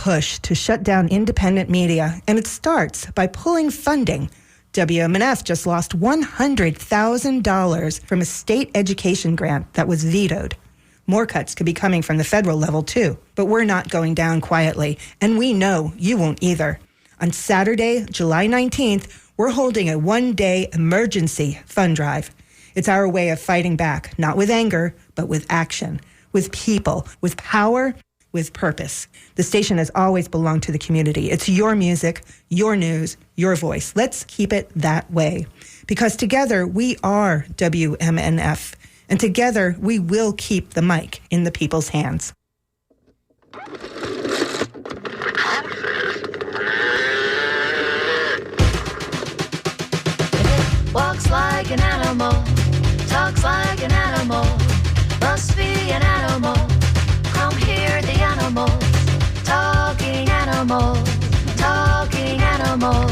push to shut down independent media, and it starts by pulling funding. WMNF just lost $100,000 from a state education grant that was vetoed. More cuts could be coming from the federal level, too. But we're not going down quietly, and we know you won't either. On Saturday, July 19th, we're holding a one-day emergency fund drive. It's our way of fighting back, not with anger, but with action, with people, with power, with purpose. The station has always belonged to the community. It's your music, your news, your voice. Let's keep it that way. Because together, we are WMNF. And together, we will keep the mic in the people's hands. Walks like an animal, talks like an animal, must be an animal. Come hear the animals, talking animals, talking animals.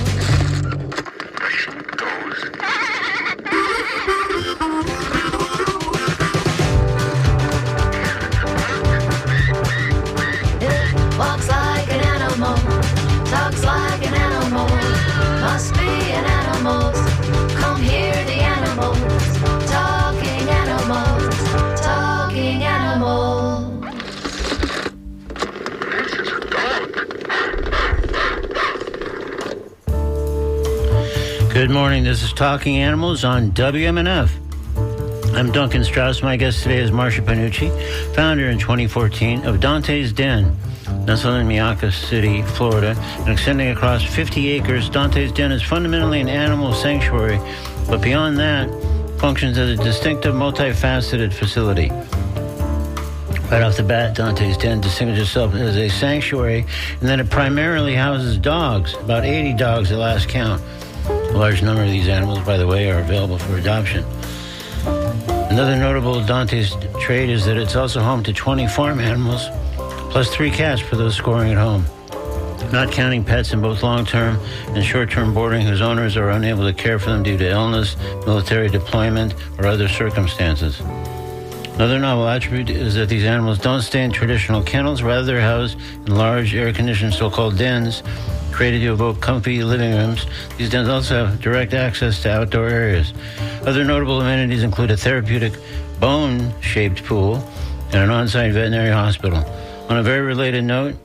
It walks like an animal, talks like an animal, must be an animal. Come hear the animals, talking animals, talking animals. Good morning, this is Talking Animals on WMNF. I'm Duncan Strauss. My guest today is Marsha Panuce, founder in 2014 of Donte's Den. Nestled in Miami City, Florida, and extending across 50 acres, Donte's Den is fundamentally an animal sanctuary, but beyond that, functions as a distinctive, multifaceted facility. Right off the bat, Donte's Den distinguishes itself as a sanctuary, and then it primarily houses dogs, about 80 dogs at last count. A large number of these animals, by the way, are available for adoption. Another notable Donte's trait is that it's also home to 20 farm animals, plus 3 cats for those scoring at home, not counting pets in both long-term and short-term boarding whose owners are unable to care for them due to illness, military deployment, or other circumstances. Another novel attribute is that these animals don't stay in traditional kennels, rather they're housed in large, air-conditioned so-called dens, created to evoke comfy living rooms. These dens also have direct access to outdoor areas. Other notable amenities include a therapeutic bone-shaped pool and an on-site veterinary hospital. On a very related note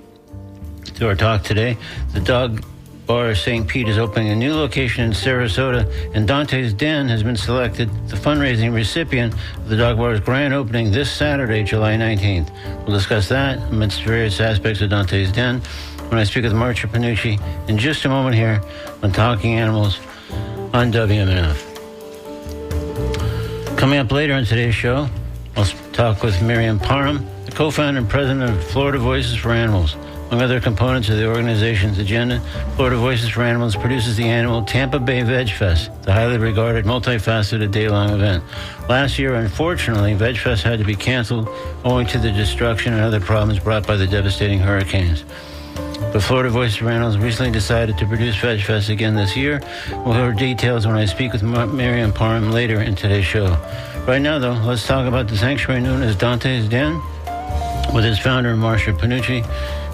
to our talk today, the Dog Bar St. Pete is opening a new location in Sarasota, and Donte's Den has been selected the fundraising recipient of the Dog Bar's grand opening this Saturday, July 19th. We'll discuss that amidst various aspects of Donte's Den when I speak with Marsha Panuce in just a moment here on Talking Animals on WMNF. Coming up later on today's show, I'll talk with Miriam Parham, the co-founder and president of Florida Voices for Animals. Among other components of the organization's agenda, Florida Voices for Animals produces the annual Tampa Bay Veg Fest, the highly regarded, multifaceted day-long event. Last year, unfortunately, Veg Fest had to be canceled owing to the destruction and other problems brought by the devastating hurricanes. But Florida Voices for Animals recently decided to produce Veg Fest again this year. We'll hear details when I speak with Miriam Parham later in today's show. Right now, though, let's talk about the sanctuary known as Donte's Den with its founder, Marsha Panuce,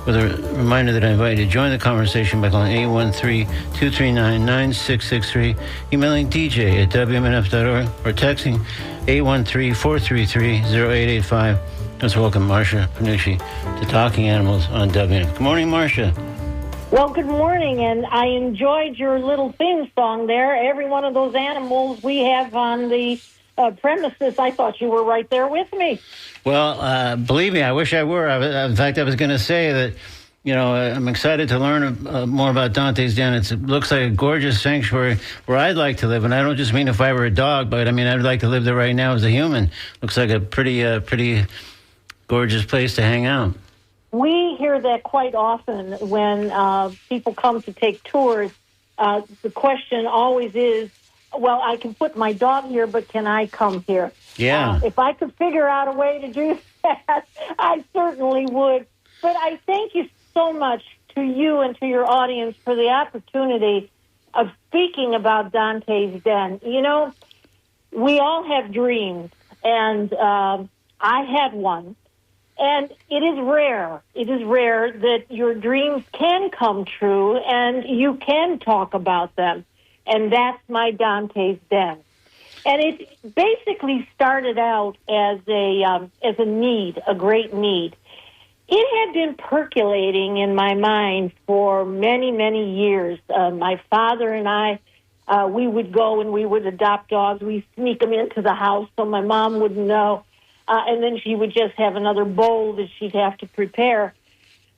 with a reminder that I invite you to join the conversation by calling 813-239-9663, emailing dj@wmnf.org, or texting 813-433-0885. Let's welcome Marsha Panuce to Talking Animals on WMNF. Good morning, Marsha. Well, good morning, and I enjoyed your little theme song there. Every one of those animals we have on the premises, I thought you were right there with me. Well, believe me, I wish I were. In fact, I was going to say that, you know, I'm excited to learn more about Donte's Den. It looks like a gorgeous sanctuary where I'd like to live, and I don't just mean if I were a dog, but I mean I'd like to live there right now as a human. Looks like a pretty gorgeous place to hang out. We hear that quite often when people come to take tours. The question always is, well, I can put my dog here, but can I come here? Yeah. If I could figure out a way to do that, I certainly would. But I thank you so much to you and to your audience for the opportunity of speaking about Donte's Den. You know, we all have dreams, and I had one. And it is rare. It is rare that your dreams can come true and you can talk about them. And that's my Donte's Den. And it basically started out as a need, a great need. It had been percolating in my mind for many, many years. My father and I, we would go and we would adopt dogs. We'd sneak them into the house so my mom wouldn't know. And then she would just have another bowl that she'd have to prepare.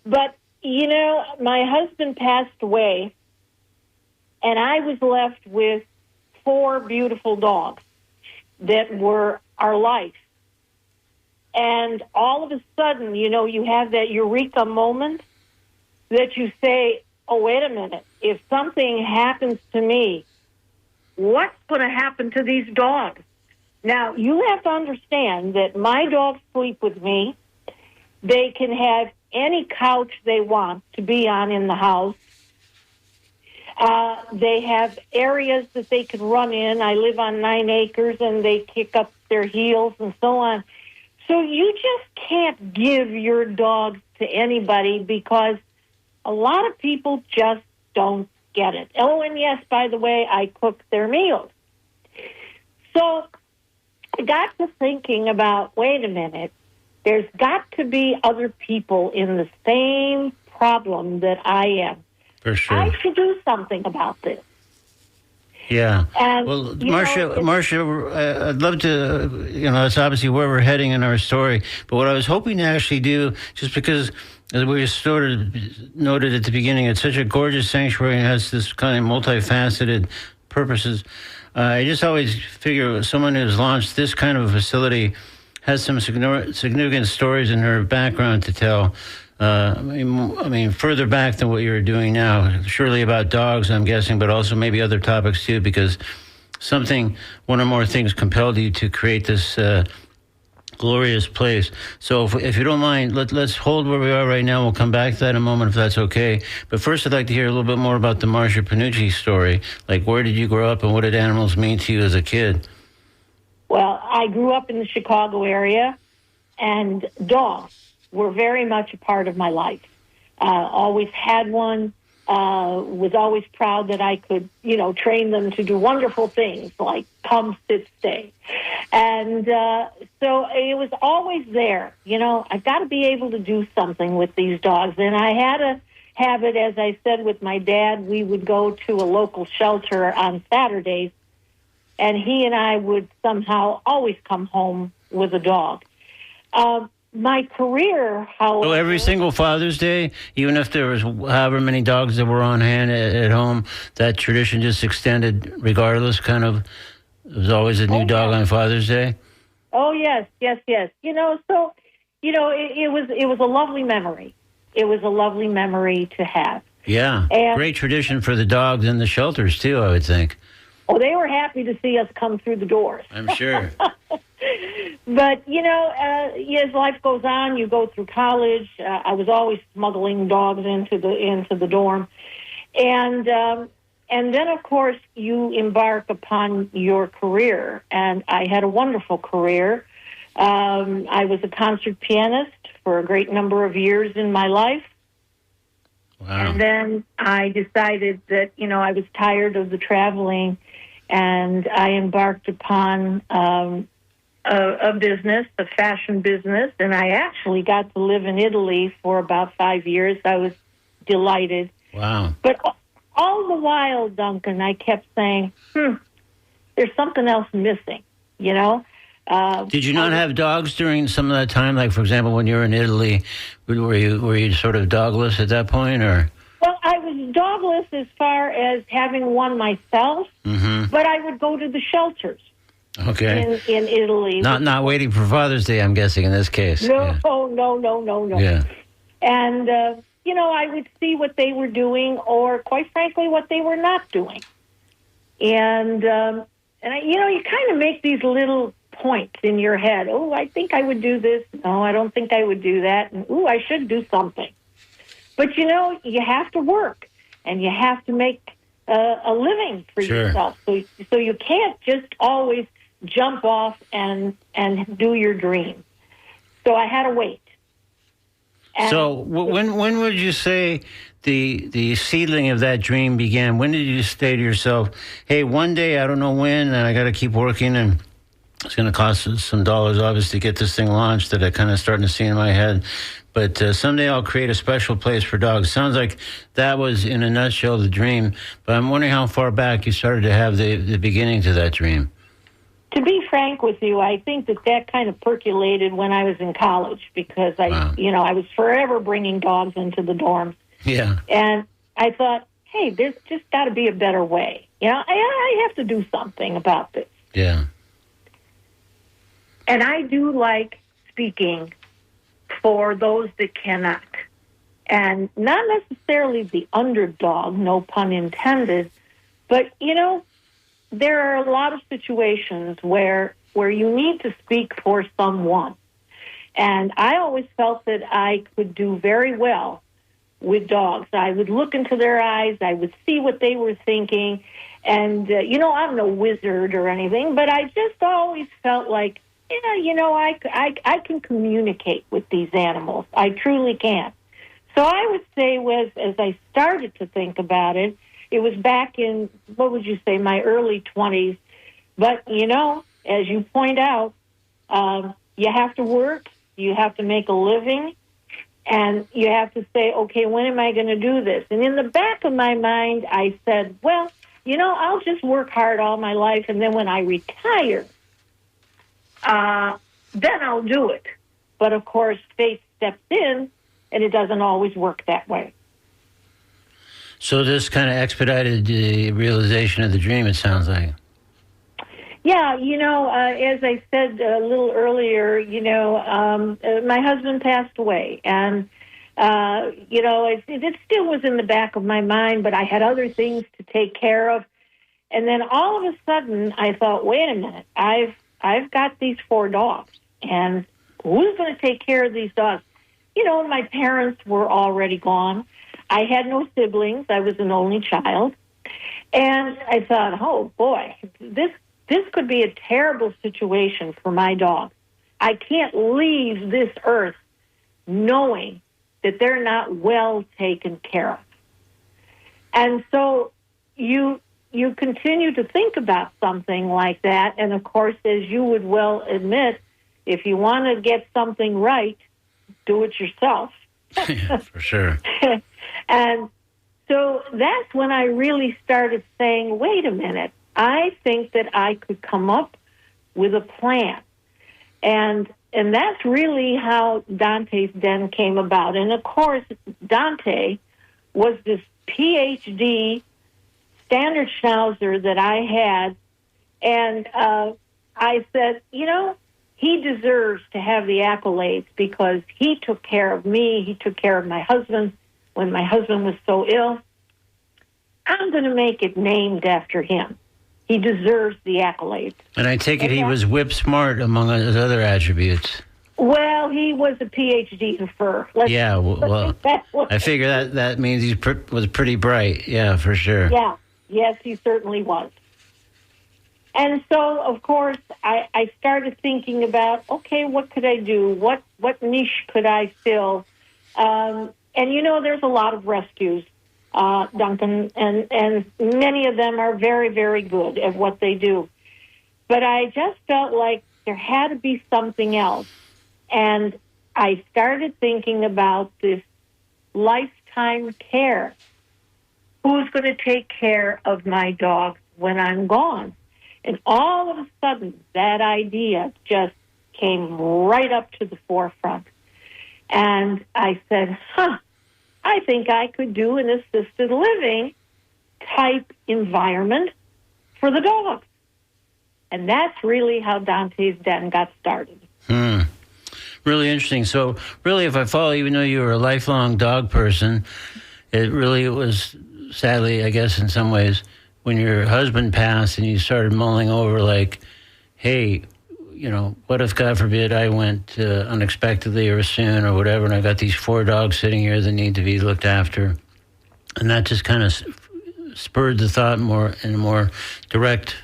But, you know, my husband passed away, and I was left with 4 beautiful dogs that were our life. And all of a sudden, you know, you have that eureka moment that you say, oh, wait a minute, if something happens to me, what's going to happen to these dogs? Now, you have to understand that my dogs sleep with me. They can have any couch they want to be on in the house. They have areas that they can run in. I live on 9 acres, and they kick up their heels and so on. So you just can't give your dogs to anybody because a lot of people just don't get it. Oh, and yes, by the way, I cook their meals. So I got to thinking about, wait a minute, there's got to be other people in the same problem that I am. For sure. I should do something about this. Yeah. And, well, Marsha, I'd love to, you know, that's obviously where we're heading in our story. But what I was hoping to actually do, just because as we sort of noted at the beginning, it's such a gorgeous sanctuary and has this kind of multifaceted purposes. I just always figure someone who's launched this kind of a facility has some significant stories in her background to tell. I mean, further back than what you're doing now, surely about dogs, I'm guessing, but also maybe other topics too, because one or more things compelled you to create this glorious place. So if you don't mind, let's hold where we are right now. We'll come back to that in a moment if that's okay. But first, I'd like to hear a little bit more about the Marsha Panuce story. Like, where did you grow up and what did animals mean to you as a kid? Well, I grew up in the Chicago area, and dogs were very much a part of my life. Always had one. Was always proud that I could, you know, train them to do wonderful things like come, sit, stay. And so it was always there. You know, I've got to be able to do something with these dogs. And I had a habit, as I said, with my dad. We would go to a local shelter on Saturdays, and he and I would somehow always come home with a dog. My career, however... So every single Father's Day, even if there was however many dogs that were on hand at home, that tradition just extended regardless, kind of? There was always a new dog on Father's Day? Oh, yes. You know, so, you know, it was a lovely memory. It was a lovely memory to have. Yeah, and great tradition for the dogs in the shelters, too, I would think. Oh, they were happy to see us come through the doors. I'm sure. But, you know, as life goes on, you go through college. I was always smuggling dogs into the dorm. And then, of course, you embark upon your career. And I had a wonderful career. I was a concert pianist for a great number of years in my life. Wow. And then I decided that, you know, I was tired of the traveling, and I embarked upon a business, a fashion business, and I actually got to live in Italy for about 5 years. I was delighted. Wow. But all the while, Duncan, I kept saying, there's something else missing, you know? Did you not have dogs during some of that time? Like, for example, when you were in Italy, were you sort of dogless at that point, or? Well, I was dogless as far as having one myself, but I would go to the shelters. Okay. In Italy. Not waiting for Father's Day, I'm guessing, in this case. No. Yeah. And, you know, I would see what they were doing, or quite frankly, what they were not doing. And you know, you kind of make these little points in your head. Oh, I think I would do this. No, I don't think I would do that. And, ooh, I should do something. But, you know, you have to work, and you have to make a living for yourself. So you can't just always jump off and do your dream. So I had to wait. So when would you say the seedling of that dream began? When did you say to yourself, hey, one day, I don't know when, and I got to keep working, and it's going to cost us some dollars, obviously, to get this thing launched that I kind of starting to see in my head. But someday I'll create a special place for dogs. Sounds like that was, in a nutshell, the dream. But I'm wondering how far back you started to have the beginning to that dream. To be frank with you, I think that kind of percolated when I was in college because I was forever bringing dogs into the dorms. Yeah. And I thought, hey, there's just got to be a better way. I have to do something about this. Yeah. And I do like speaking for those that cannot. And not necessarily the underdog, no pun intended, but, there are a lot of situations where you need to speak for someone. And I always felt that I could do very well with dogs. I would look into their eyes. I would see what they were thinking. And, I'm no wizard or anything, but I just always felt like, I can communicate with these animals. I truly can. So I would say as I started to think about it, it was back in, what would you say, my early 20s. But, as you point out, you have to work, you have to make a living, and you have to say, okay, when am I going to do this? And in the back of my mind, I said, well, I'll just work hard all my life, and then when I retire, then I'll do it. But, of course, fate steps in, and it doesn't always work that way. So this kind of expedited the realization of the dream, it sounds like. Yeah, as I said a little earlier, my husband passed away. And, it still was in the back of my mind, but I had other things to take care of. And then all of a sudden, I thought, wait a minute, I've got these 4 dogs, and who's going to take care of these dogs? My parents were already gone. I had no siblings. I was an only child. And I thought, oh, boy, this could be a terrible situation for my dogs. I can't leave this earth knowing that they're not well taken care of. And so you continue to think about something like that. And, of course, as you would well admit, if you want to get something right, do it yourself. Yeah, for sure. And so that's when I really started saying, wait a minute, I think that I could come up with a plan. And that's really how Donte's Den came about. And, of course, Donte was this PhD standard schnauzer that I had. And I said, he deserves to have the accolades because he took care of me. He took care of my husband when my husband was so ill. I'm going to make it named after him. He deserves the accolades. And I take it he was whip smart among his other attributes. Well, he was a PhD in fur. I figure that means he was pretty bright. Yeah, for sure. Yeah. Yes, he certainly was. And so, of course, I started thinking about, okay, what could I do? What niche could I fill? And, there's a lot of rescues, Duncan, and many of them are very, very good at what they do. But I just felt like there had to be something else. And I started thinking about this lifetime care. Who's going to take care of my dogs when I'm gone? And all of a sudden, that idea just came right up to the forefront. And I said, I think I could do an assisted living type environment for the dogs. And that's really how Donte's Den got started. Really interesting. So really, if I follow, even though you were a lifelong dog person, it really was, sadly, I guess in some ways, when your husband passed and you started mulling over like, hey, what if, God forbid, I went unexpectedly or soon or whatever, and I got these 4 dogs sitting here that need to be looked after. And that just kind of spurred the thought more in a more direct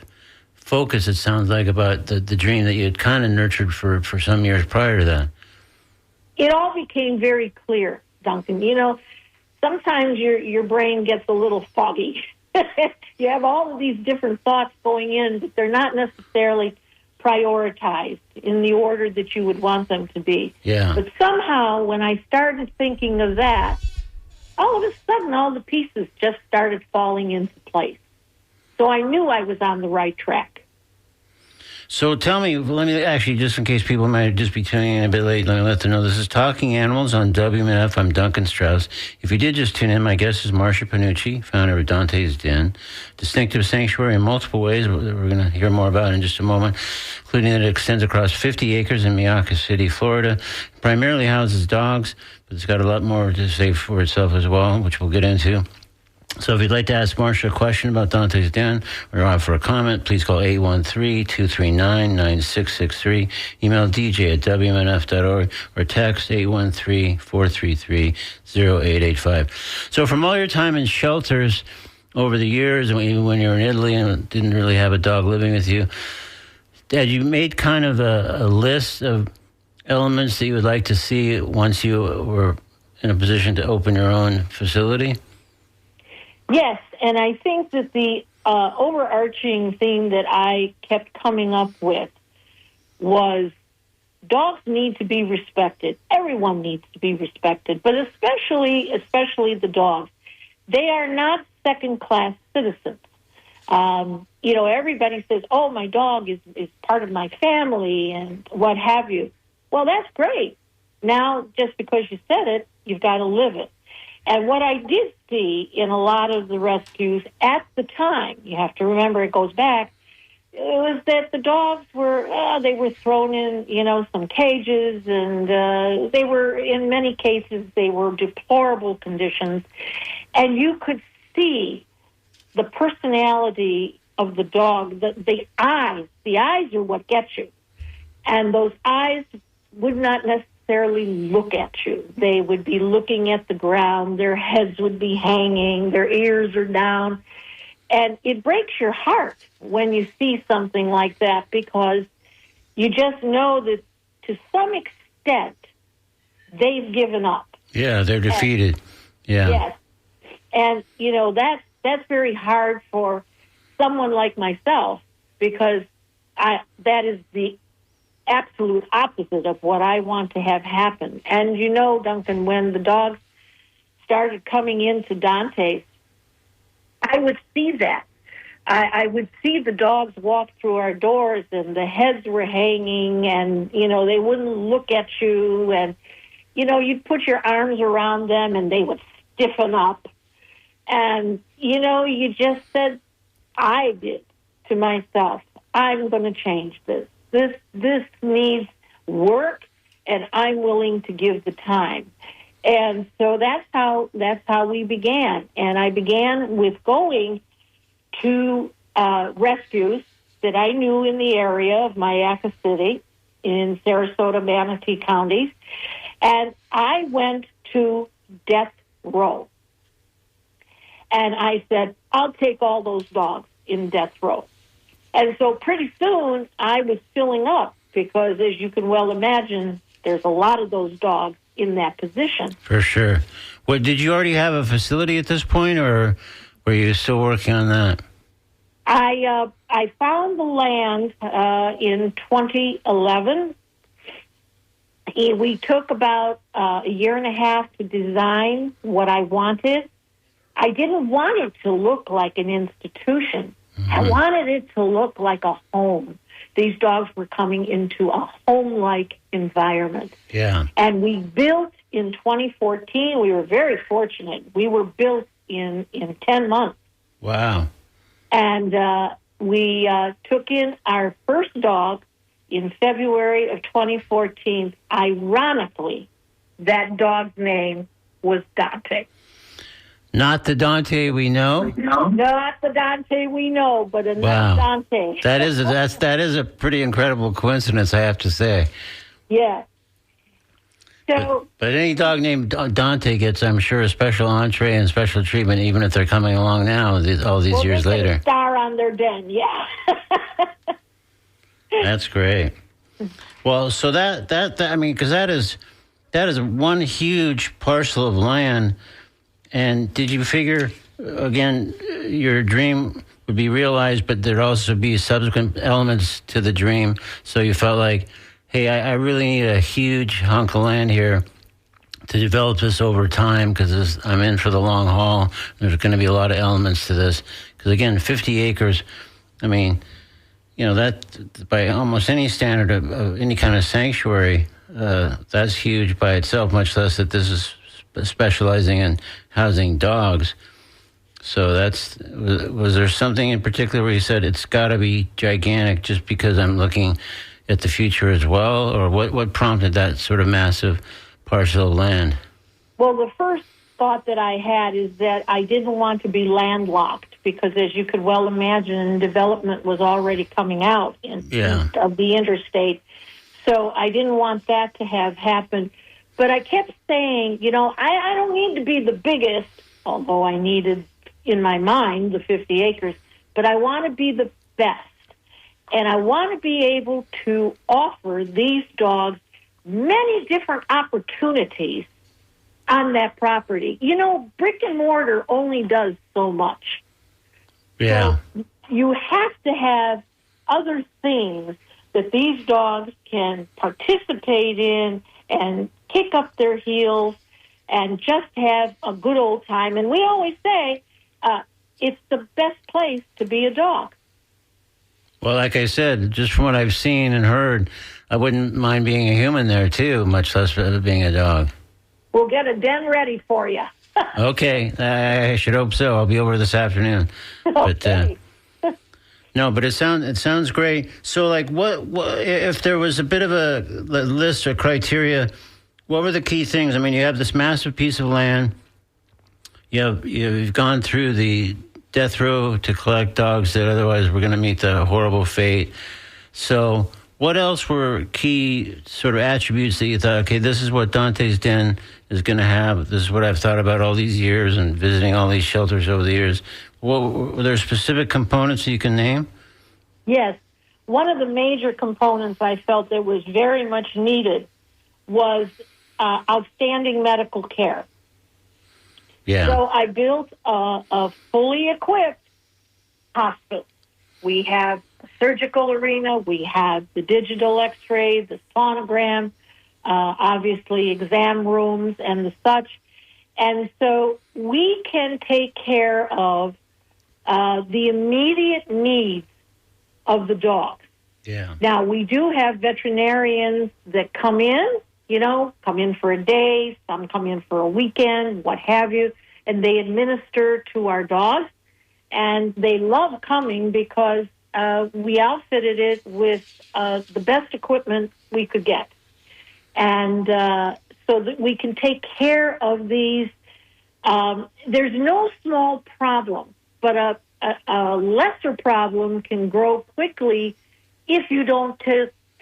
focus, it sounds like, about the dream that you had kind of nurtured for some years prior to that. it all became very clear, Duncan. You know, sometimes your brain gets a little foggy. You have all of these different thoughts going in, but they're not necessarily prioritized in the order that you would want them to be. Yeah. But somehow, when I started thinking of that, all of a sudden, all the pieces just started falling into place. So I knew I was on the right track. So tell me, let me actually, just in case people might just be tuning in a bit late, let me let them know this is Talking Animals on WMNF. I'm Duncan Strauss. If you did just tune in, my guest is Marsha Panuce, founder of Donte's Den, distinctive sanctuary in multiple ways that we're going to hear more about in just a moment, including that it extends across 50 acres in Miami City, Florida. Primarily houses dogs, but it's got a lot more to say for itself as well, which we'll get into. So if you'd like to ask Marsha a question about Donte's Den or offer a comment, please call 813-239-9663. Email dj@wmnf.org or text 813-433-0885. So from all your time in shelters over the years, and even when you were in Italy and didn't really have a dog living with you, had you made kind of a list of elements that you would like to see once you were in a position to open your own facility? Yes, and I think that the overarching theme that I kept coming up with was dogs need to be respected. Everyone needs to be respected, but especially the dogs. They are not second-class citizens. You know, everybody says, oh, my dog is part of my family and what have you. Well, that's great. Now, just because you said it, you've got to live it. And what I did see in a lot of the rescues at the time, you have to remember it goes back, it was that the dogs were, they were thrown in, you know, some cages, and they were, in many cases, they were deplorable conditions. And you could see the personality of the dog, the eyes. The eyes are what get you. And those eyes would not necessarily look at you. They would be looking at the ground. Their heads would be hanging. Their ears are down. And it breaks your heart when you see something like that, because you just know that to some extent they've given up. Yeah, they're defeated. Yes. And, you know, that's very hard for someone like myself, because that is the absolute opposite of what I want to have happen. And you know, Duncan, when the dogs started coming into Donte's, I would see that. I would see the dogs walk through our doors, and the heads were hanging, and, you know, they wouldn't look at you, and, you know, you'd put your arms around them, and they would stiffen up. And, you know, you just said, I did to myself, I'm going to change this. This needs work, and I'm willing to give the time. And so that's how we began. And I began with going to rescues that I knew in the area of Miami City, in Sarasota, Manatee counties, and I went to death row. And I said, I'll take all those dogs in death row. And so pretty soon I was filling up, because, as you can well imagine, there's a lot of those dogs in that position. For sure. What, did you already have a facility at this point, or were you still working on that? I found the land in 2011. We took about a year and a half to design what I wanted. I didn't want it to look like an institution. Mm-hmm. I wanted it to look like a home. These dogs were coming into a home-like environment. Yeah. And we built in 2014. We were very fortunate. We were built in 10 months. Wow. And we took in our first dog in February of 2014. Ironically, that dog's name was Donte. Not the Donte we know? No. Not the Donte we know, but another Donte. That is a pretty incredible coincidence, I have to say. Yeah. So, but any dog named Donte gets, I'm sure, a special entree and special treatment, even if they're coming along now, all these years later. A star on their den, yeah. That's great. Well, so that I mean, because that is that is one huge parcel of land. And did you figure, again, your dream would be realized, but there'd also be subsequent elements to the dream? So you felt like, hey, I really need a huge hunk of land here to develop this over time, because I'm in for the long haul. There's going to be a lot of elements to this. Because, again, 50 acres, I mean, that by almost any standard of any kind of sanctuary, that's huge by itself, much less that this is specializing in housing dogs. So was there something in particular where you said it's got to be gigantic just because I'm looking at the future as well? Or what prompted that sort of massive parcel of land? Well, the first thought that I had is that I didn't want to be landlocked, because as you could well imagine, development was already coming out of the interstate. So I didn't want that to have happened. But I kept saying, I don't need to be the biggest, although I needed, in my mind, the 50 acres, but I want to be the best. And I want to be able to offer these dogs many different opportunities on that property. Brick and mortar only does so much. Yeah. So you have to have other things that these dogs can participate in and kick up their heels and just have a good old time. And we always say it's the best place to be a dog. Well, like I said, just from what I've seen and heard, I wouldn't mind being a human there, too, much less being a dog. We'll get a den ready for you. Okay. I should hope so. I'll be over this afternoon. Okay. But, no, but it sounds great. So, like, what if there was a bit of a list or criteria, what were the key things? I mean, you have this massive piece of land. You've gone through the death row to collect dogs that otherwise were going to meet the horrible fate. So what else were key sort of attributes that you thought, okay, this is what Donte's Den is going to have. This is what I've thought about all these years and visiting all these shelters over the years. Were there specific components that you can name? Yes. One of the major components I felt that was very much needed was outstanding medical care. Yeah. So I built a fully equipped hospital. We have a surgical arena. We have the digital x-ray, the sonogram, obviously exam rooms and the such. And so we can take care of the immediate needs of the dogs. Yeah. Now, we do have veterinarians that come in for a day, some come in for a weekend, what have you, and they administer to our dogs. And they love coming because we outfitted it with the best equipment we could get. And so that we can take care of these. There's no small problem, but a lesser problem can grow quickly if you don't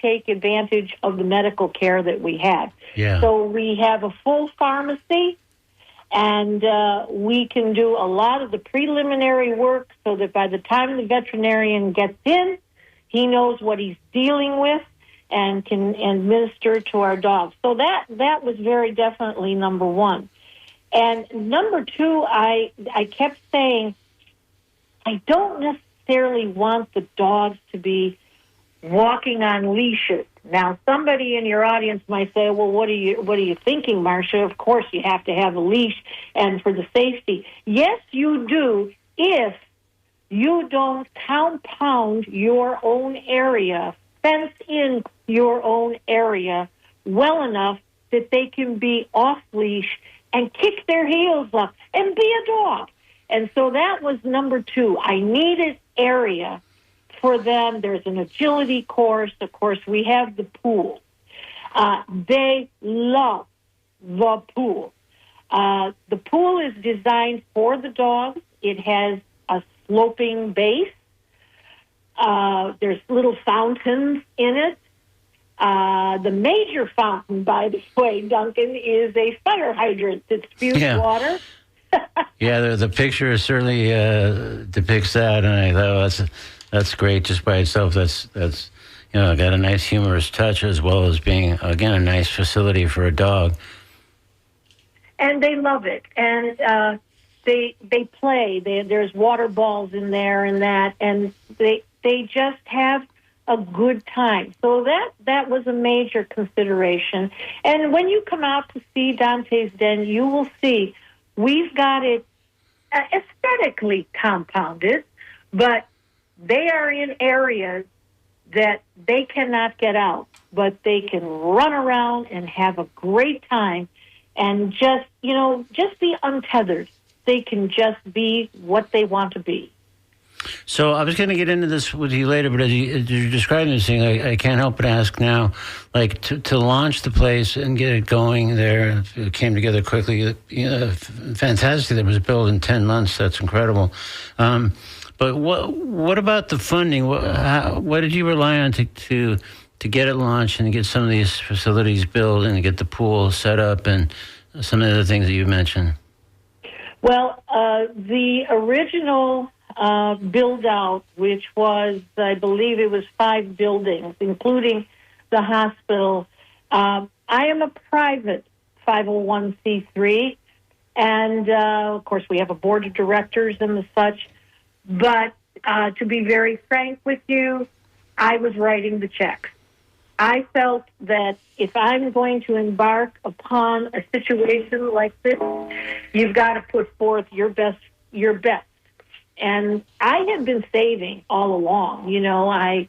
take advantage of the medical care that we have. Yeah. So we have a full pharmacy, and we can do a lot of the preliminary work so that by the time the veterinarian gets in, he knows what he's dealing with and can administer to our dogs. So that was very definitely number one. And number two, I kept saying, I don't necessarily want the dogs to be walking on leashes. Now, somebody in your audience might say, well, what are you thinking, Marsha? Of course you have to have a leash and for the safety. Yes, you do, if you don't compound your own area, fence in your own area well enough that they can be off leash and kick their heels up and be a dog. And so that was number two. I needed area for them. There's an agility course. Of course, we have the pool. They love the pool. The pool is designed for the dogs. It has a sloping base. There's little fountains in it. The major fountain, by the way, Duncan, is a fire hydrant that spews water. Yeah, the picture certainly depicts that, and I thought that's great just by itself. That's got a nice humorous touch as well as being, again, a nice facility for a dog. And they love it. And they play. There's water balls in there and that, and they just have a good time. So that was a major consideration. And when you come out to see Donte's Den, you will see we've got it aesthetically compounded, but they are in areas that they cannot get out, but they can run around and have a great time and just be untethered. They can just be what they want to be. So I was going to get into this with you later, but as you're describing this thing, I can't help but ask now, like to launch the place and get it going there, it came together quickly. Fantastic. It was built in 10 months. That's incredible. But what about the funding? What did you rely on to get it launched and to get some of these facilities built and to get the pool set up and some of the things that you mentioned? Well, the original build-out, which was, I believe it was 5 buildings, including the hospital. I am a private 501c3, and, of course, we have a board of directors and the such. But to be very frank with you, I was writing the checks. I felt that if I'm going to embark upon a situation like this, you've got to put forth your best. And I had been saving all along. I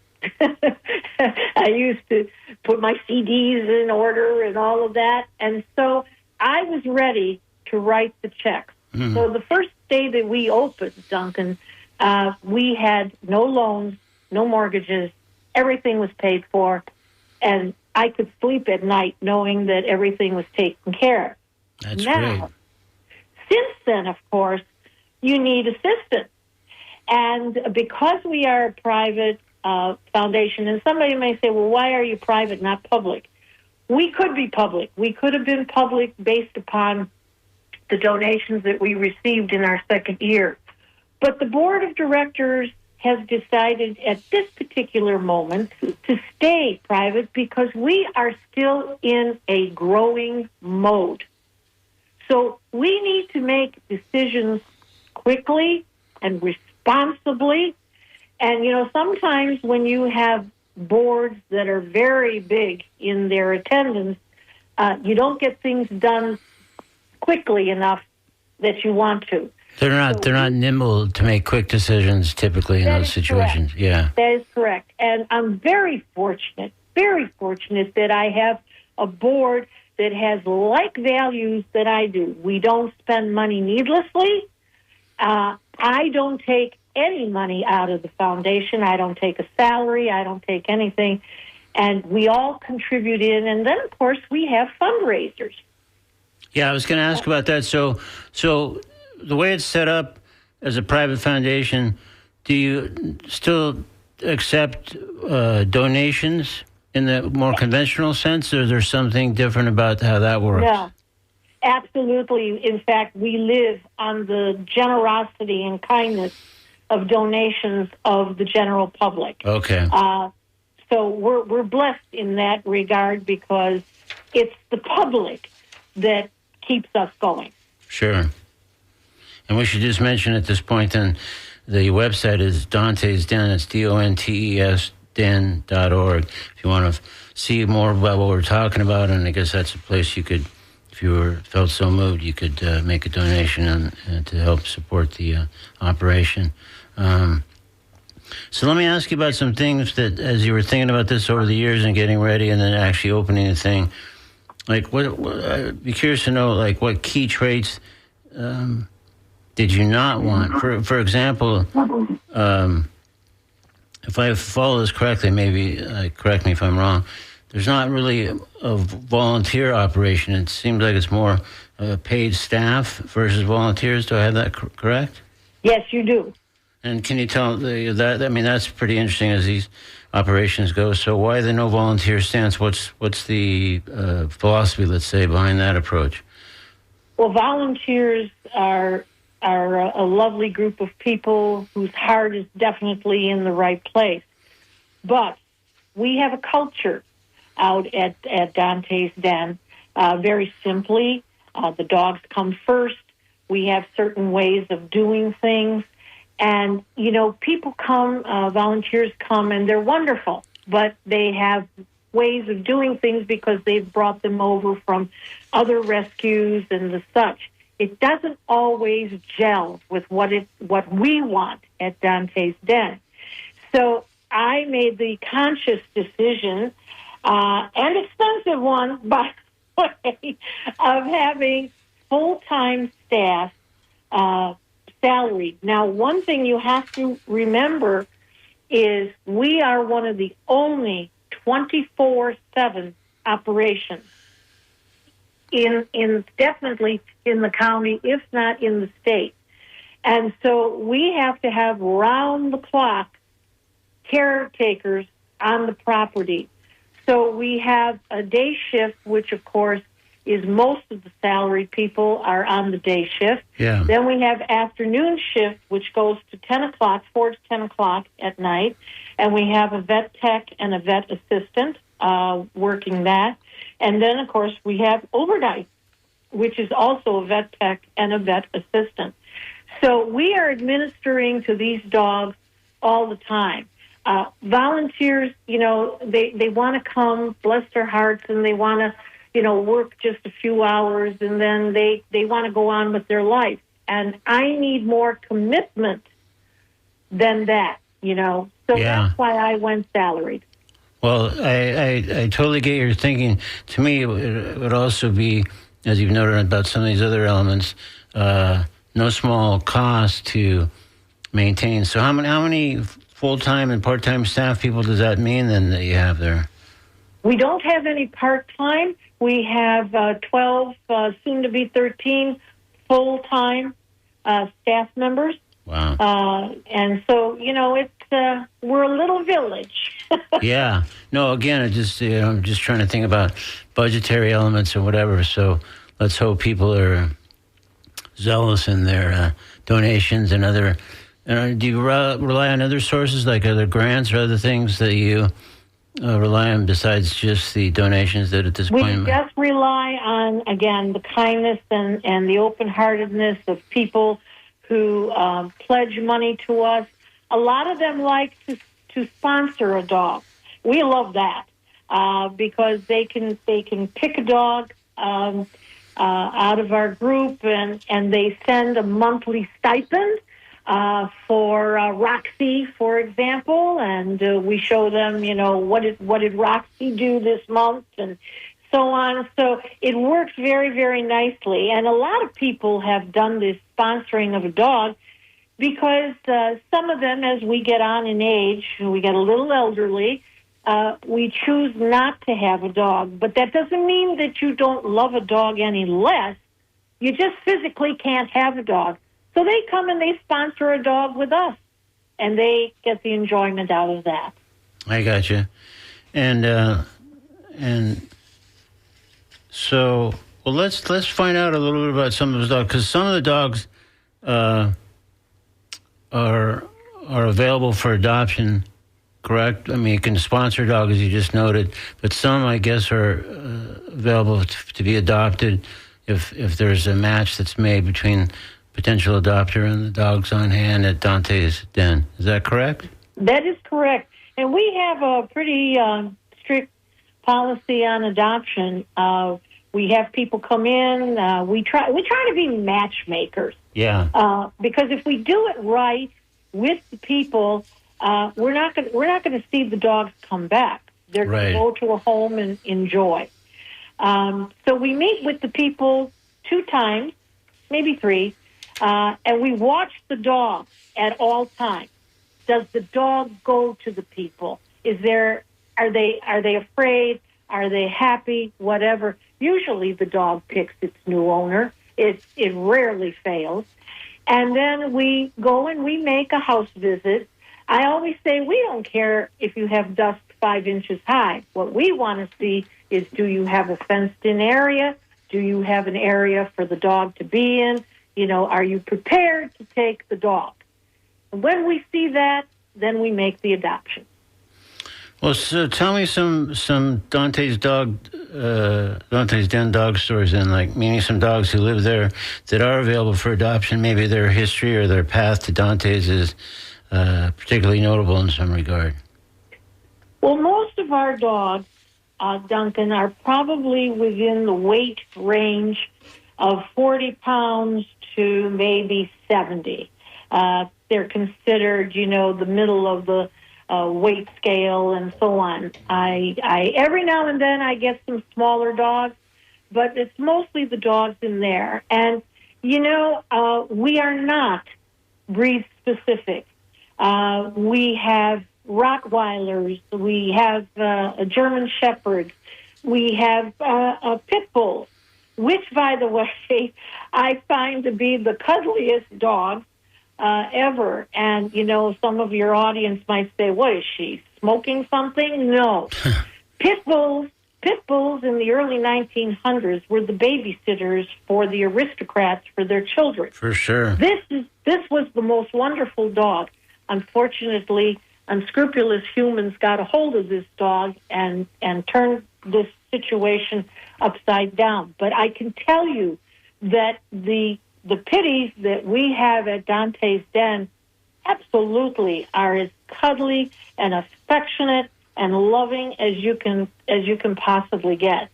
used to put my CDs in order and all of that. And so I was ready to write the checks. Mm-hmm. So the first day that we opened, Duncan, we had no loans, no mortgages. Everything was paid for. And I could sleep at night knowing that everything was taken care of. That's now, great. Since then, of course, you need assistance. And because we are a private foundation, and somebody may say, well, why are you private, not public? We could be public. We could have been public based upon the donations that we received in our second year. But the board of directors has decided at this particular moment to stay private because we are still in a growing mode. So we need to make decisions quickly and responsibly. And, sometimes when you have boards that are very big in their attendance, you don't get things done quickly enough that you want to. They're not nimble to make quick decisions typically in those situations. Correct. Yeah. That is correct. And I'm very fortunate that I have a board that has like values that I do. We don't spend money needlessly. I don't take any money out of the foundation. I don't take a salary. I don't take anything. And we all contribute in. And then, of course, we have fundraisers. Yeah, I was going to ask about that. So the way it's set up as a private foundation, do you still accept donations in the more conventional sense, or is there something different about how that works? No, absolutely. In fact, we live on the generosity and kindness of donations of the general public. Okay. So we're blessed in that regard because it's the public that keeps us going. Sure. And we should just mention at this point then, the website is Donte's Den. It's DONTES den.org. If you want to see more about what we're talking about, and I guess that's a place you could, if you felt so moved, you could make a donation to help support the operation. So let me ask you about some things that, as you were thinking about this over the years and getting ready and then actually opening the thing, like what I'd be curious to know, like what key traits did you not want? For example, if I follow this correctly, maybe correct me if I'm wrong, there's not really a volunteer operation. It seems like it's more paid staff versus volunteers. Do I have that correct? Yes, you do. And can you tell that? I mean, that's pretty interesting as these operations go. So why the no volunteer stance? What's the philosophy, let's say, behind that approach? Well, volunteers are a lovely group of people whose heart is definitely in the right place. But we have a culture out at Donte's Den. Very simply, the dogs come first. We have certain ways of doing things. And, people come, volunteers come, and they're wonderful. But they have ways of doing things because they've brought them over from other rescues and the such. It doesn't always gel with what we want at Donte's Den. So I made the conscious decision, and expensive one, by the way, of having full-time staff salaried. Now, one thing you have to remember is we are one of the only 24/7 operations in definitely in the county, if not in the state. And so we have to have round-the-clock caretakers on the property. So we have a day shift, which, of course, is most of the salaried people are on the day shift. Yeah. Then we have afternoon shift, which goes to 10 o'clock, 4 to 10 o'clock at night. And we have a vet tech and a vet assistant working that. And then, of course, we have overnight, which is also a vet tech and a vet assistant. So we are administering to these dogs all the time. Volunteers, they want to come, bless their hearts, and they want to, work just a few hours, and then they want to go on with their life. And I need more commitment than that, So That's why I went salaried. Well, I totally get your thinking. To me, it would also be, as you've noted about some of these other elements, no small cost to maintain. So how many full-time and part-time staff people does that mean then that you have there? We don't have any part-time. We have 12, soon to be 13 full-time staff members. Wow. And so, we're a little village. Yeah. No, again, I'm just trying to think about budgetary elements or whatever. So let's hope people are zealous in their donations and other. Do you rely on other sources like other grants or other things that you rely on besides just the donations that at this point? We just rely on, again, the kindness and the open-heartedness of people who pledge money to us. A lot of them like to sponsor a dog. We love that because they can pick a dog out of our group and they send a monthly stipend for Roxy, for example, and we show them, what did Roxy do this month and so on. So it works very, very nicely. And a lot of people have done this sponsoring of a dog because some of them, as we get on in age, we get a little elderly, we choose not to have a dog. But that doesn't mean that you don't love a dog any less. You just physically can't have a dog. So they come and they sponsor a dog with us, and they get the enjoyment out of that. I got you. And so, well, let's find out a little bit about some of those dogs, because some of the dogs are available for adoption, correct? I mean, you can sponsor a dog, as you just noted, but some, I guess, are available to be adopted if there's a match that's made between potential adopter and the dogs on hand at Donte's Den. Is that correct? That is correct. And we have a pretty strict policy on adoption. We have people come in. We try to be matchmakers. Yeah. Because if we do it right with the people, we're not going to see the dogs come back. They're going to go to a home and enjoy. So we meet with the people 2 times, maybe 3, and we watch the dog at all times. Does the dog go to the people? Are they afraid? Are they happy? Whatever. Usually the dog picks its new owner. It rarely fails. And then we go and we make a house visit. I always say we don't care if you have dust 5 inches high. What we want to see is, do you have a fenced-in area? Do you have an area for the dog to be in? Are you prepared to take the dog? And when we see that, then we make the adoption. Well, so tell me some Dante's Den dog stories, and meaning some dogs who live there that are available for adoption. Maybe their history or their path to Dante's is particularly notable in some regard. Well, most of our dogs, Duncan, are probably within the weight range of 40 pounds to maybe 70. They're considered, the middle of the weight scale and so on. I every now and then I get some smaller dogs, but it's mostly the dogs in there. And, we are not breed specific. We have Rottweilers, we have a German Shepherd, we have a Pit Bull, which, by the way, I find to be the cuddliest dog ever. And, some of your audience might say, what is she, smoking something? No. Pit bulls in the early 1900s were the babysitters for the aristocrats for their children. For sure. This was the most wonderful dog. Unfortunately, unscrupulous humans got a hold of this dog and turned this situation upside down. But I can tell you that the pitties that we have at Dante's Den absolutely are as cuddly and affectionate and loving as you can possibly get.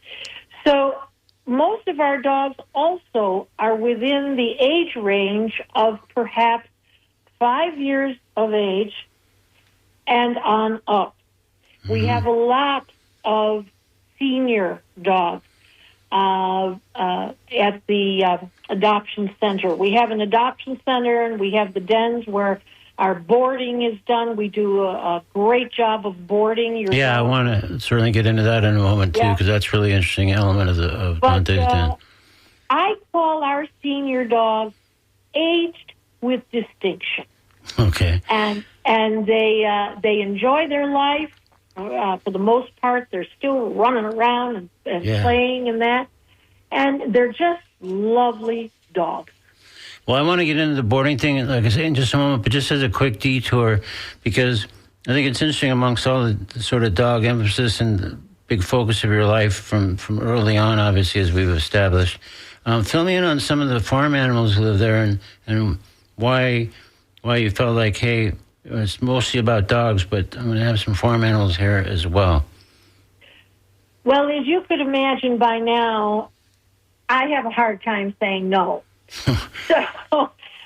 So most of our dogs also are within the age range of perhaps 5 years of age and on up. Mm-hmm. We have a lot of senior dogs at the adoption center. We have an adoption center, and we have the dens where our boarding is done. We do a great job of boarding. I want to certainly get into that in a moment, too, because that's a really interesting element of Dante's Den. I call our senior dogs aged with distinction. Okay. And they enjoy their life. For the most part, they're still running around and playing and that. And they're just lovely dogs. Well, I want to get into the boarding thing, like I say, in just a moment, but just as a quick detour, because I think it's interesting amongst all the sort of dog emphasis and the big focus of your life from early on, obviously, as we've established. Fill me in on some of the farm animals who live there and why you felt like, hey, it's mostly about dogs, but I'm going to have some farm animals here as well. Well, as you could imagine by now, I have a hard time saying no. So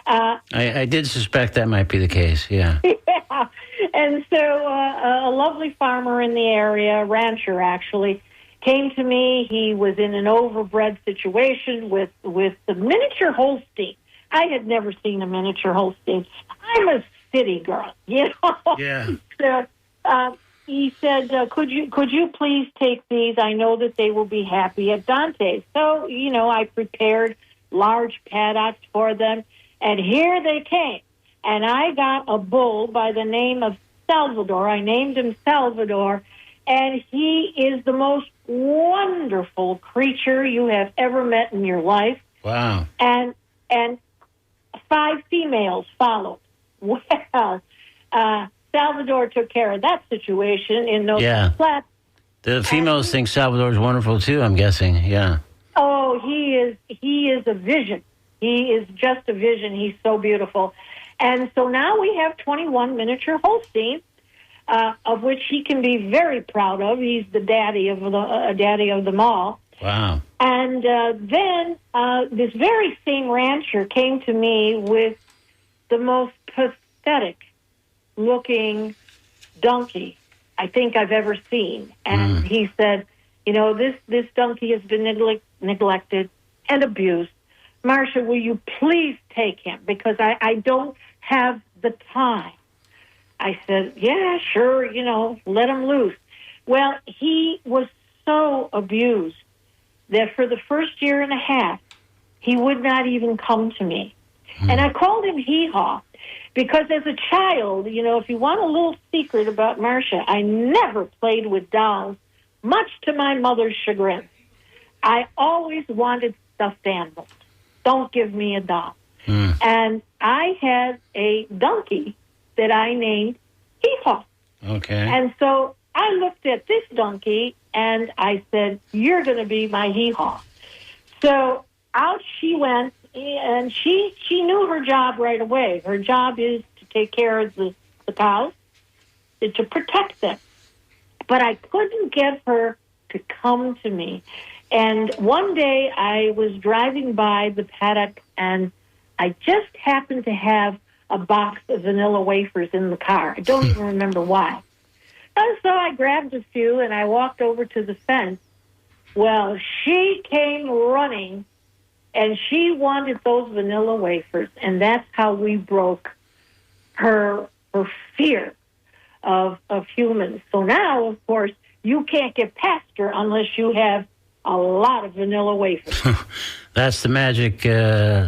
I did suspect that might be the case, yeah. Yeah. And so a lovely farmer in the area, a rancher actually, came to me. He was in an overbred situation with the miniature Holstein. I had never seen a miniature Holstein. I'm a city girl, Yeah. So he said, could you please take these? I know that they will be happy at Dante's. So, I prepared large paddocks for them, and here they came. And I got a bull by the name of Salvador. I named him Salvador, and he is the most wonderful creature you have ever met in your life. Wow. And 5 females followed. Well, Salvador took care of that situation in those flats. The females think Salvador's wonderful too, I'm guessing. Yeah. Oh, he is a vision. He is just a vision. He's so beautiful. And so now we have 21 miniature Holsteins, of which he can be very proud of. He's the daddy of them all. Wow. And then this very same rancher came to me with the most pathetic-looking donkey I think I've ever seen. And he said, this donkey has been neglected and abused. Marsha, will you please take him? Because I don't have the time. I said, yeah, sure, let him loose. Well, he was so abused that for the first year and a half, he would not even come to me. And I called him Hee-Haw because as a child, if you want a little secret about Marsha, I never played with dolls, much to my mother's chagrin. I always wanted stuffed animals. Don't give me a doll. And I had a donkey that I named Hee-Haw. Okay. And so I looked at this donkey and I said, "You're going to be my hee-haw." So out she went, and she knew her job right away. Her job is to take care of the cows, to protect them. But I couldn't get her to come to me. And one day I was driving by the paddock, and I just happened to have a box of vanilla wafers in the car. I don't even remember why. And so I grabbed a few, and I walked over to the fence. Well, she came running, and she wanted those vanilla wafers, and that's how we broke her fear of humans. So now, of course, you can't get past her unless you have a lot of vanilla wafers. That's the magic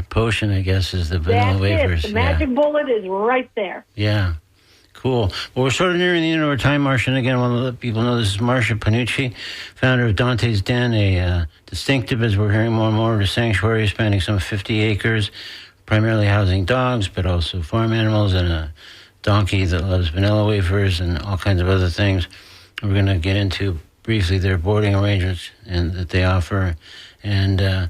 potion, I guess, is the vanilla wafers. The magic bullet is right there. Yeah. Cool. Well, we're sort of nearing the end of our time, Marsha. And again, I want to let people know this is Marsha Panuce, founder of Donte's Den, a distinctive, as we're hearing more and more, a sanctuary spanning some 50 acres, primarily housing dogs, but also farm animals, and a donkey that loves vanilla wafers and all kinds of other things. We're going to get into briefly their boarding arrangements and that they offer. And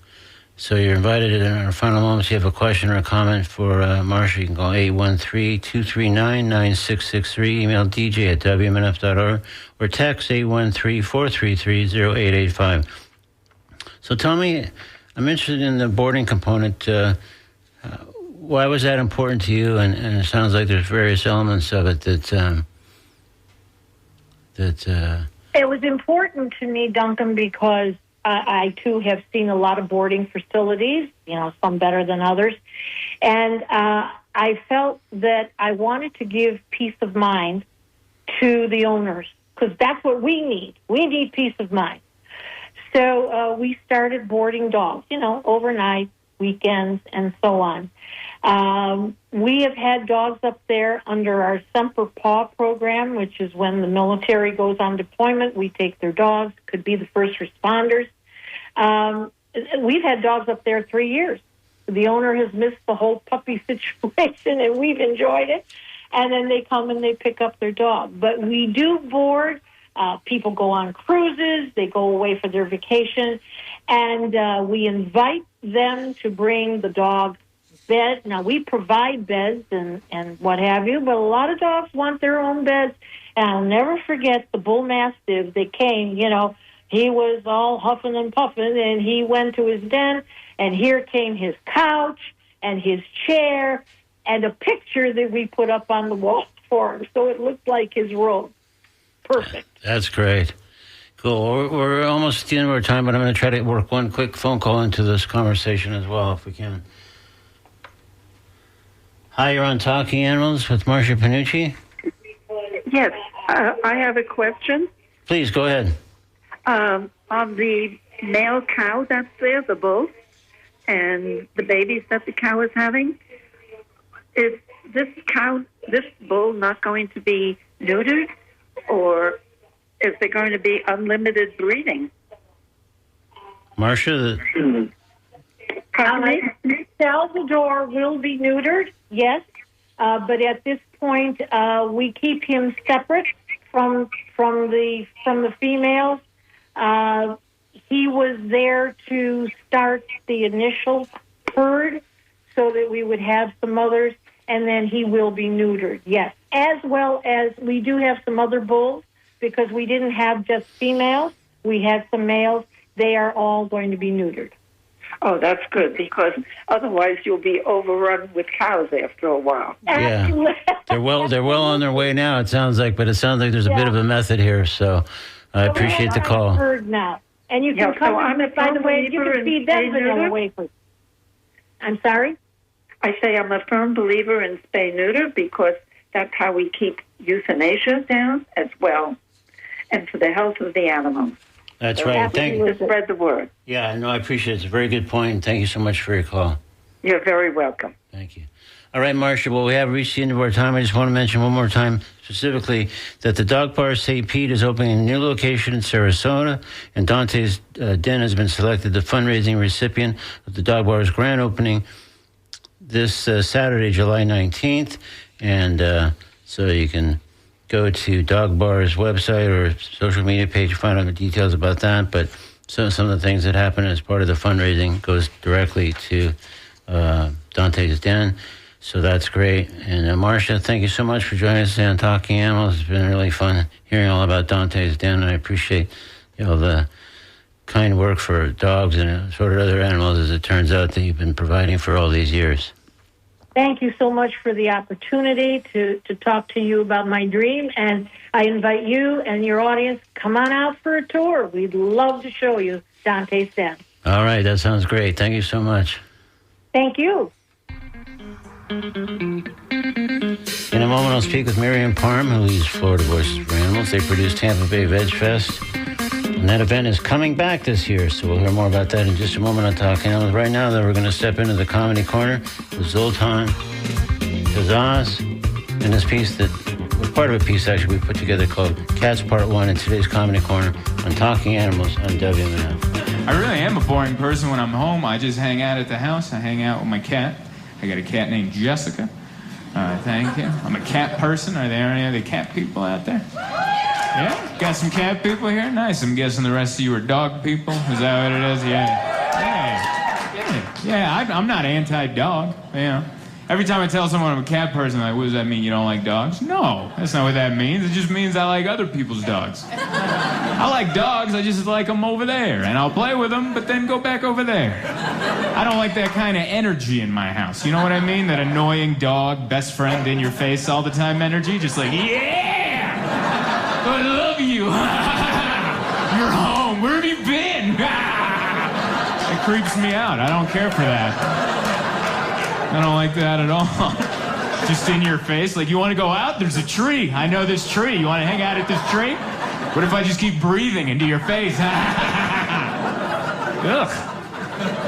so you're invited in our final moments. If you have a question or a comment for Marsha, you can call 813-239-9663, email dj@wmnf.org, or text 813-433-0885. So tell me, I'm interested in the boarding component. Why was that important to you? And it sounds like there's various elements of it that... It was important to me, Duncan, because I, too, have seen a lot of boarding facilities, some better than others. And I felt that I wanted to give peace of mind to the owners, because that's what we need. We need peace of mind. So we started boarding dogs, overnight, weekends, and so on. We have had dogs up there under our Semper Paw program, which is when the military goes on deployment. We take their dogs, could be the first responders. We've had dogs up there 3 years. The owner has missed the whole puppy situation, and we've enjoyed it. And then they come and they pick up their dog. But we do board. People go on cruises. They go away for their vacation. And we invite them to bring the dog bed. Now, we provide beds and what have you, but a lot of dogs want their own beds. And I'll never forget the bull mastiff that came, he was all huffing and puffing, and he went to his den, and here came his couch and his chair and a picture that we put up on the wall for him, so it looked like his room. Perfect. That's great. Cool. We're almost at the end of our time, but I'm going to try to work one quick phone call into this conversation as well, if we can. Hi, you're on Talking Animals with Marsha Panuce. Yes, I have a question. Please, go ahead. On the male cow that's there, the bull, and the babies that the cow is having, is this bull not going to be neutered, or is there going to be unlimited breeding? Marsha, Salvador will be neutered, yes, but at this point we keep him separate from the females. He was there to start the initial herd so that we would have some mothers, and then he will be neutered, yes. As well as we do have some other bulls, because we didn't have just females. We had some males. They are all going to be neutered. Oh, that's good, because otherwise you'll be overrun with cows after a while. Yeah, they're well on their way now, it sounds like, but it sounds like there's a bit of a method here, so I appreciate the call. Herd now. And you can come in, by the way, you can feed them vanilla wafers. I'm sorry? I say I'm a firm believer in spay-neuter, because that's how we keep euthanasia down as well, and for the health of the animals. That's right. Thank you. To spread the word. Yeah, no, I appreciate it. It's a very good point, and thank you so much for your call. You're very welcome. Thank you. All right, Marsha, well, we have reached the end of our time. I just want to mention one more time specifically that the Dog Bar St. Pete is opening a new location in Sarasota, and Donte's Den has been selected the fundraising recipient of the Dog Bar's grand opening this Saturday, July 19th, and so you can go to Dog Bar's website or social media page to find out the details about that. But some of the things that happen as part of the fundraising goes directly to Donte's Den. So that's great. And Marsha, thank you so much for joining us on Talking Animals. It's been really fun hearing all about Donte's Den. I appreciate the kind work for dogs and sort of other animals, as it turns out, that you've been providing for all these years. Thank you so much for the opportunity to talk to you about my dream. And I invite you and your audience, come on out for a tour. We'd love to show you Donte's Den. All right, that sounds great. Thank you so much. Thank you. In a moment, I'll speak with Miriam Parham, who leads Florida Voices for Animals. They produce Tampa Bay Veg Fest, and that event is coming back this year, so we'll hear more about that in just a moment on Talking Animals. Right now, though, we're going to step into the comedy corner with Zoltan Kazaz and this piece that was part of a piece, actually, we put together called Cats Part 1 in today's Comedy Corner on Talking Animals on WMNF. I really am a boring person when I'm home. I just hang out at the house. I hang out with my cat. I got a cat named Jessica. Thank you. I'm a cat person. Are there any other cat people out there? Yeah? Got some cat people here? Nice. I'm guessing the rest of you are dog people. Is that what it is? Yeah, I'm not anti-dog. Yeah. Every time I tell someone I'm a cat person, like, what does that mean, you don't like dogs? No, that's not what that means. It just means I like other people's dogs. I like dogs, I just like them over there. And I'll play with them, but then go back over there. I don't like that kind of energy in my house. You know what I mean? That annoying dog, best friend in your face all the time energy. Just like, yeah! I love you. You're home. Where have you been? It creeps me out. I don't care for that. I don't like that at all. Just in your face. Like, you want to go out? There's a tree. I know this tree. You want to hang out at this tree? What if I just keep breathing into your face? Ugh.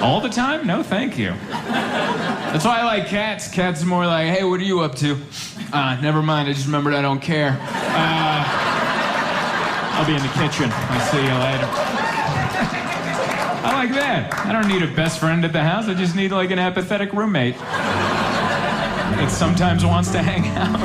All the time? No, thank you. That's why I like cats. Cats are more like, hey, what are you up to? Never mind. I just remembered I don't care. I'll be in the kitchen. I'll see you later. I like that. I don't need a best friend at the house. I just need like an apathetic roommate that sometimes wants to hang out.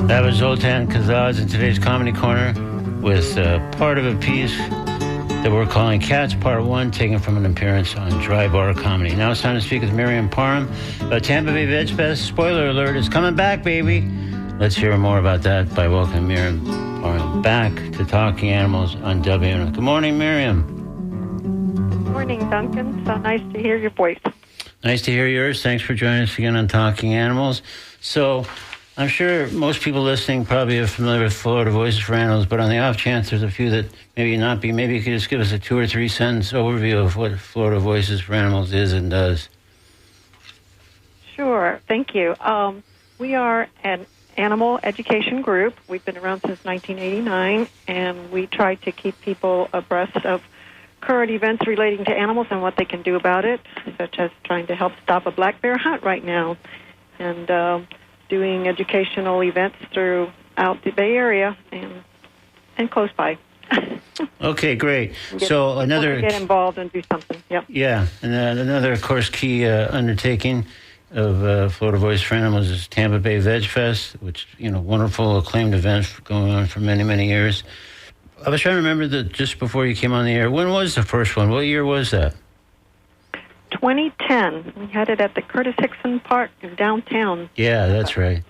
That was Zoltan Kazaz in today's Comedy Corner with part of a piece that we're calling Cats Part 1, taken from an appearance on Dry Bar Comedy. Now it's time to speak with Miriam Parham about Tampa Bay Veg Fest. Spoiler alert, it's coming back, baby. Let's hear more about that by welcoming Miriam Parham back to Talking Animals on WMNF. Good morning, Miriam. Good morning, Duncan. So nice to hear your voice. Nice to hear yours. Thanks for joining us again on Talking Animals. So I'm sure most people listening probably are familiar with Florida Voices for Animals, but on the off chance there's a few that maybe not be, maybe you could just give us a 2 or 3 sentence overview of what Florida Voices for Animals is and does. Sure. Thank you. We are an animal education group. We've been around since 1989, and we try to keep people abreast of current events relating to animals and what they can do about it, such as trying to help stop a black bear hunt right now, and doing educational events throughout the Bay Area and close by. Okay, great. So another get involved and do something. Yep. Yeah, and another, of course, key undertaking of Florida Voice for Animals is Tampa Bay Veg Fest, which, wonderful acclaimed event going on for many, many years. I was trying to remember that just before you came on the air. When was the first one? What year was that? 2010. We had it at the Curtis Hickson Park in downtown. Yeah, that's right.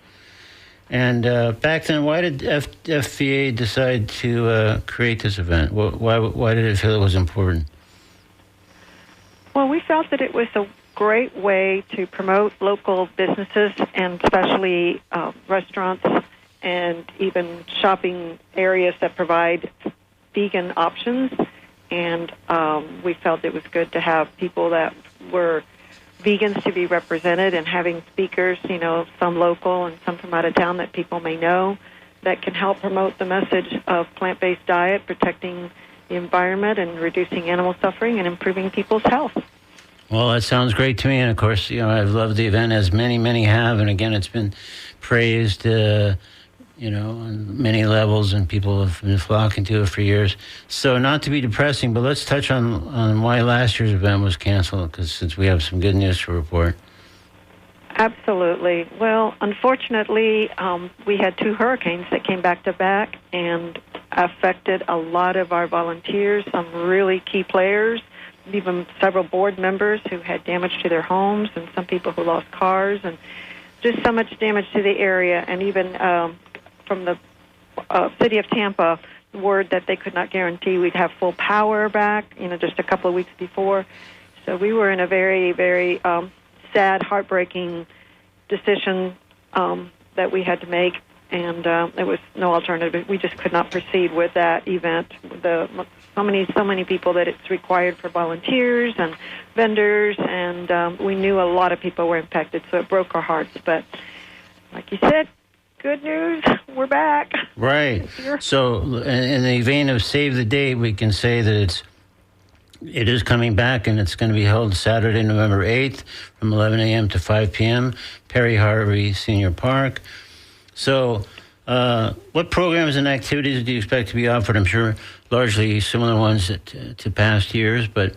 And back then, why did FVA decide to create this event? Why did it feel it was important? Well, we felt that it was a great way to promote local businesses, and especially restaurants and even shopping areas that provide vegan options. And we felt it was good to have people that were vegans to be represented, and having speakers, some local and some from out of town that people may know, that can help promote the message of plant-based diet, protecting the environment and reducing animal suffering and improving people's health. Well, that sounds great to me. And, of course, I've loved the event, as many, many have. And, again, it's been praised, on many levels, and people have been flocking to it for years. So not to be depressing, but let's touch on why last year's event was canceled, because since we have some good news to report. Absolutely. Well, unfortunately, we had 2 hurricanes that came back to back and affected a lot of our volunteers, some really key players, even several board members who had damage to their homes, and some people who lost cars, and just so much damage to the area. And even from the city of Tampa, word that they could not guarantee we'd have full power back, just a couple of weeks before. So we were in a very, very sad, heartbreaking decision that we had to make, and there was no alternative. We just could not proceed with that event. So many people that it's required for volunteers and vendors, and we knew a lot of people were impacted, so it broke our hearts. But like you said, good news, we're back. Right. So in the vein of save the date, we can say that it is coming back, and it's going to be held Saturday, November 8th from 11 a.m. to 5 p.m., Perry Harvey Senior Park. So what programs and activities do you expect to be offered? I'm sure largely similar ones to past years, but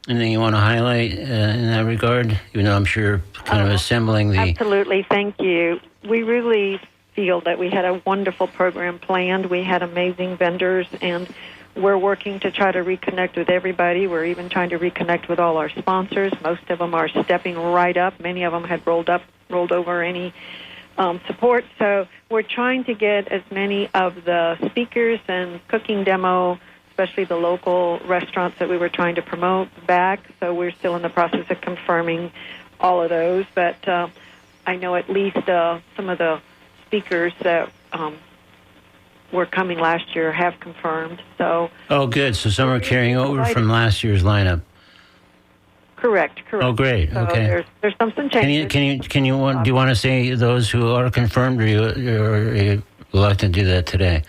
anything you want to highlight in that regard? Even though I'm sure you're kind of assembling the... Absolutely, thank you. We really feel that we had a wonderful program planned. We had amazing vendors, and we're working to try to reconnect with everybody. We're even trying to reconnect with all our sponsors. Most of them are stepping right up. Many of them had rolled over any support. So we're trying to get as many of the speakers and cooking demo, especially the local restaurants that we were trying to promote, back. So we're still in the process of confirming all of those. But I know at least some of the speakers that were coming last year have confirmed. So good. So some are carrying over from last year's lineup. Correct. Oh, great. So Okay. There's some changes. Do you want to say those who are confirmed, or you're reluctant to do that today?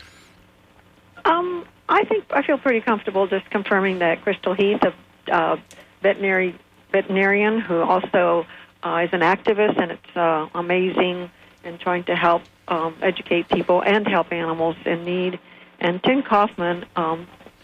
I feel pretty comfortable just confirming that Crystal Heath, a veterinarian who also is an activist, and it's amazing in trying to help educate people and help animals in need. And Tim Kaufman,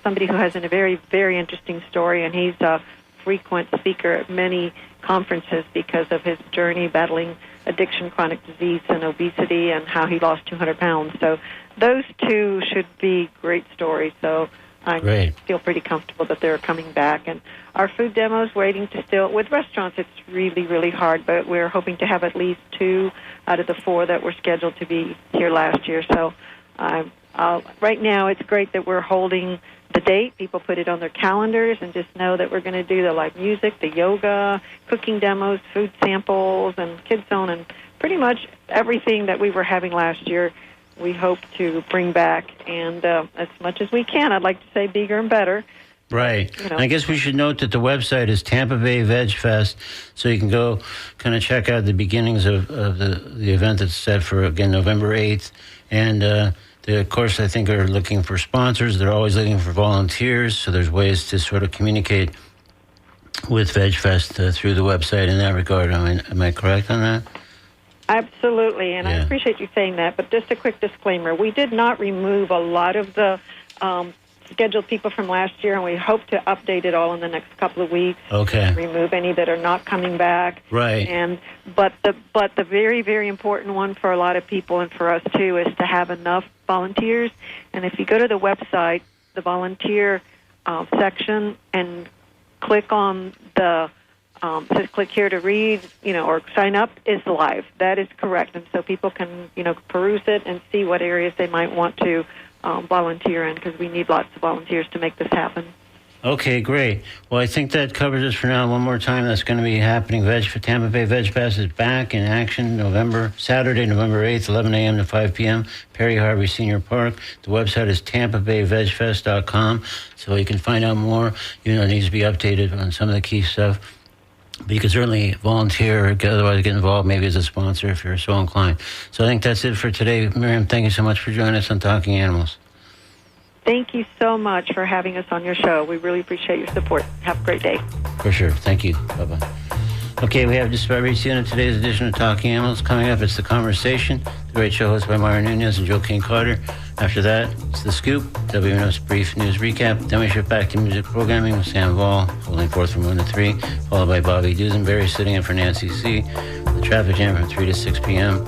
somebody who has a very, very interesting story, and he's a frequent speaker at many conferences because of his journey battling addiction, chronic disease, and obesity, and how he lost 200 pounds. So those two should be great stories. So I feel pretty comfortable that they're coming back. And our food demos waiting to still, with restaurants, it's really, really hard, but we're hoping to have at least 2 out of the 4 that were scheduled to be here last year. So right now it's great that we're holding the date. People put it on their calendars and just know that we're going to do the live music, the yoga, cooking demos, food samples, and Kids Zone, and pretty much everything that we were having last year we hope to bring back. And as much as we can, I'd like to say bigger and better. Right. I guess we should note that the website is Tampa Bay Veg Fest, so you can go kind of check out the beginnings of the event that's set for, again, November 8th. And they, of course, I think are looking for sponsors. They're always looking for volunteers, so there's ways to sort of communicate with Veg Fest through the website in that regard. Am I correct on that? Absolutely, and I appreciate you saying that. But just a quick disclaimer, we did not remove a lot of the scheduled people from last year, and we hope to update it all in the next couple of weeks. Okay. Remove any that are not coming back. Right. But the very, very important one for a lot of people and for us too is to have enough volunteers. And if you go to the website, the volunteer section, and click on the says click here to read, or sign up, is live. That is correct. And so people can, peruse it and see what areas they might want to volunteer in, because we need lots of volunteers to make this happen. Okay, great. Well, I think that covers us for now. One more time, that's going to be happening. Tampa Bay Veg Fest is back in action Saturday, November 8th, 11 a.m. to 5 p.m., Perry Harvey Senior Park. The website is tampabayvegfest.com, so you can find out more. It needs to be updated on some of the key stuff. But you can certainly volunteer or otherwise get involved, maybe as a sponsor if you're so inclined. So I think that's it for today. Miriam, thank you so much for joining us on Talking Animals. Thank you so much for having us on your show. We really appreciate your support. Have a great day. For sure. Thank you. Bye-bye. Okay, we have just about reached the end of today's edition of Talking Animals. Coming up, it's The Conversation, the great show hosted by Myra Nunez and Joe King Carter. After that, it's The Scoop, WNF's brief news recap. Then we shift back to music programming with Sam Vall, holding forth from 1 to 3, followed by Bobby Dusenberry sitting in for Nancy C. The traffic jam from 3 to 6 p.m.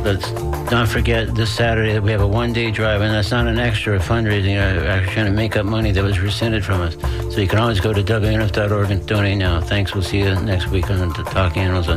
Let's not forget this Saturday that we have a one-day drive, and that's not an extra fundraising. Actually trying to make up money that was rescinded from us. So you can always go to WNF.org and donate now. Thanks. We'll see you next week on the Talking Animals.